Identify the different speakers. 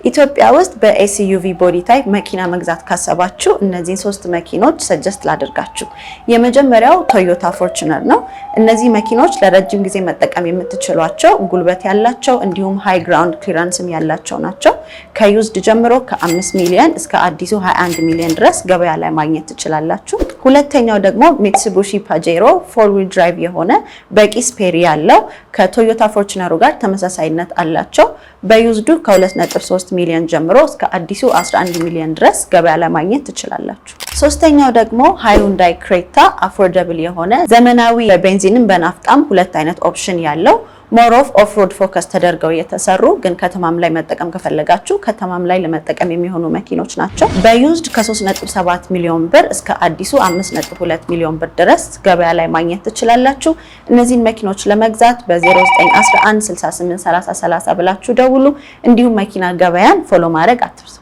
Speaker 1: ኢትዮጵያ ውስጥ በኤስዩቪ ቦዲ ታይፕ መኪና መግዛት ካሰባችሁ እነዚህን 3 መኪኖች ሰጀስት ላድርጋችሁ። የመጀመሪያው ቶዮታ ፎርቹነር ነው። እነዚህ መኪኖች ለረጅም ጊዜ መጠቀም የምትችሏቸው ጉልበት ያላቸው እንዲሁም ሃይ ግራውንድ ክሊራንስም ያላቸው ናቸው። ከዩዝድ ጀምሮ ከ5 ሚሊዮን እስከ አዲሱ 21 ሚሊዮን ድረስ ገበያ ላይ ማግኘት ትችላላችሁ። ሁለተኛው ደግሞ ሚትሱቢሺ ፓጄሮ 4-wheel drive የሆነ በቂ ስፔር ያለው ከቶዮታ ፎርቹነሩ ጋር ተመሳሳይነት አላቸው። በዩዝዱ ከ2.3 ሚሊዮን ጀምሮ እስከ አዲሱ 11 ሚሊዮን ድረስ ገበያ ላይ ማግኘት ትችላላችሁ። ሶስተኛው ደግሞ ሃዩንዳይ ክሬታ አፎርደብል የሆነ ዘመናዊ በቤንዚንም በናፍጣም ሁለት አይነት ኦፕሽን ያለው ሞር ኦፍ ሮድ ፎከስ ተደርገው የተሰሩ ግን ከተማም ላይ መጠቀም ከፈለጋችሁ ከተማም ላይ ለመጠቀም የሚሆኑ መኪኖች ናቸው። በዩዝድ ከ3.7 ሚሊዮን ብር እስከ አዲሱ 5.2 ሚሊዮን ብር ድረስ ገበያ ላይ ማግኘት ትችላላችሁ። እነዚህን መኪኖች ለመግዛት በ0911 68 30 30 ብላችሁ ደውሉ። እንዲሁም መኪና ገበያን ፎሎ ማድረግ አትርሱ።